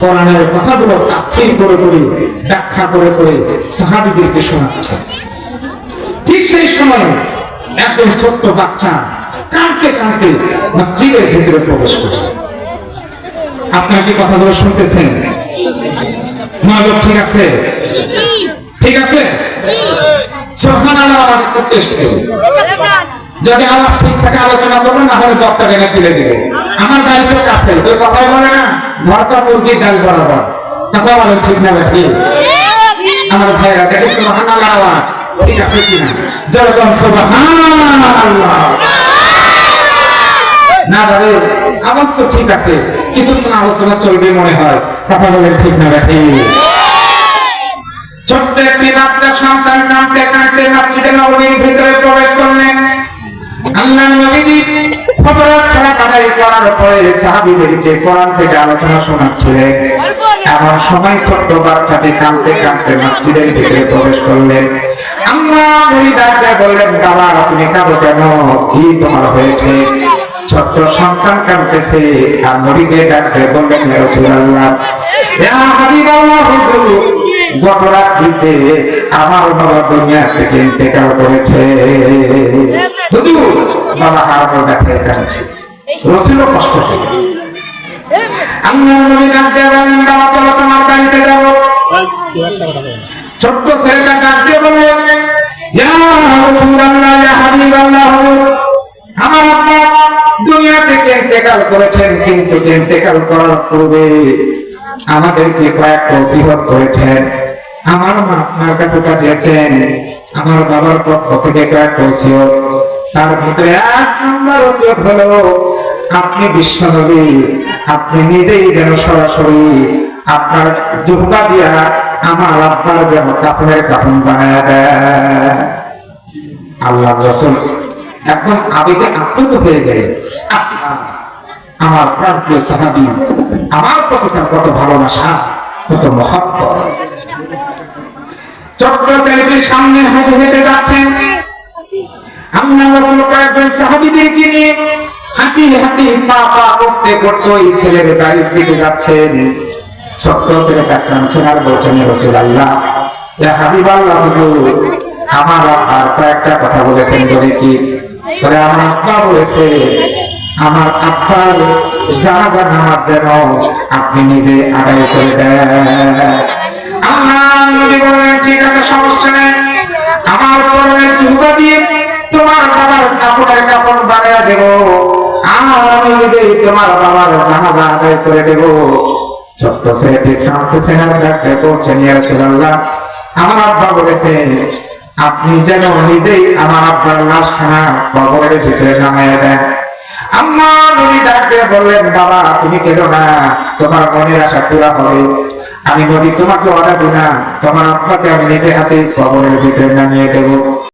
কোরআনের কথাগুলো তাফসীর করে করে ব্যাখ্যা করে করে সাহাবীদেরকে শোনাচ্ছে। ঠিক সেই সময় একজন ছোট্ট বাচ্চা কাঁদতে কাঁদতে মসজিদের ভিতরে প্রবেশ করে। আপনারা কি কথাগুলো শুনতেছেন? মনোযোগ ঠিক আছে? ঠিক আছে? সুবহানাল্লাহ আওয়াজ করতে এসেছে। যদি আওয়াজ ঠিক থাকে আলোচনা করবেন, না হলে বক্তা টেনে তুলে দিবে। আমার দায়িত্ব কাছে তোর কথাই বলে না, ভর্তা মুরগির ডাল বরাবর কথা বলেন, ঠিক না ঠিক? আমার ভাইরা দেখে সুবহানাল্লাহ আওয়াজ ঠিক আছে কিনা? যেরকম সুবহানাল্লাহ না বলে আওয়াজ তো ঠিক আছে, কিছুক্ষণ আলোচনা চলবে মনে হয়, কথা বলেন ঠিক না ঠিক? ছোট্ট একটি বাচ্চা সন্তান কাঁদতে কাঁদতে মসজিদে নববীর ভিতরে প্রবেশ করলেন। আল্লাহর নবী ফজরের সালাত আদায় করার পরে সাহাবীদেরকে কোরআন থেকে আলোচনা শোনাচ্ছিলেন। এমন সময় ছোট্ট বাচ্চাটি কাঁদতে কাঁদতে মসজিদের ভিতরে প্রবেশ করলেন। আল্লাহর নবী ডাকতে বললেন, বাবা তুমি কাঁদো কেন? কি তোমার হয়েছে? ছোট্ট সন্তান কাঁদতেছে। আর নবীকে ডাকতে বললেন, ইয়া রাসূলুল্লাহ, ইয়া হাবিবাল্লাহ, হুজুর গত রাত্রিতে আমার বাবা দুনিয়া থেকে ইন্তেকাল করেছে। হুজুর বাবা হারানোর ব্যথায় কাঁদছে, রাসূলও কষ্ট পেলেন। আল্লাহর নবী ডাকতে বললেন, বাবা চলো তোমার বাড়িতে যাব। ছোট্ট ছেলেটা ডাকতে বললেন, ইয়া রাসূলুল্লাহ, ইয়া হাবিবাল্লাহ, আমার আব্বা দুনিয়া থেকে ইন্তেকাল করেছেন, কিন্তু ইন্তেকাল করার পূর্বে আমাদেরকে কয়েকটা ওসিয়ত করেছেন। আমার মা আপনার কাছে পাঠিয়েছেন আমার বাবার পক্ষ থেকে কয়েকটা ওসিয়ত। তার ভিতরে এক নম্বর ওসিয়ত হলো, আপনি বিশ্বনবী, আপনি নিজেই যেন সরাসরি আপনার জুব্বা দিয়া আমার আব্বার যেন কাপড়ের কাপড় বানায় দেয়। আল্লাহ রাসূল একদম আবেগে আপ্লুত হয়ে গেলেন। আমার প্রাণপ্রিয় সাহাবী, আমার প্রতি তার কত ভালোবাসা, কত মহব্বত। চক্র ছেলেটির সামনে হেঁটে হেঁটে যাচ্ছেন। আল্লাহর রাসূল কয়েকজন সাহাবীদেরকে নিয়ে হাঁটি হাঁটি পা পা করতে করতে ওই ছেলের বাড়ির দিকে যাচ্ছেন। চক্র ছেলেটা কাঁদছেন আর বলছেন, ইয়া রাসূলুল্লাহ, ইয়া হাবিবাল্লাহ, হুজুর আমার আব্বার কয়েকটা কথা বলেছেন বলে কি? তবে আমার আব্বা বলেছে আমার আব্বার জানাজা নামাজ যেন আপনি নিজে আদায় করে দেন। আল্লাহর নবী বললেন, ঠিক আছে, সমস্যা নেই, আমার পরনের জুব্বা দিয়ে তোমার বাবার কাপড়ের কাপড় বানিয়ে দেব, আমি নিজেই তোমার বাবার জানাজা আদায় করে দেব। ছোট্ট ছেলেটি কাঁদতেছেন আর ডাকতে বলছেন, ইয়া রাসূলুল্লাহ, আমার আব্বা বলেছে আপনি যেন নিজেই আমার আব্বার লাশখানা কবরের ভিতরে নামিয়ে দেন। আল্লাহর নবী ডাকতে বললেন, বাবা তুমি কেঁদো না, তোমার মনের আশা পুরা হবে। আমি নবী তোমাকে ওয়াদা দিই না, তোমার আব্বাকে আমি নিজে হাতে কবরের ভিতরে নামিয়ে দেব।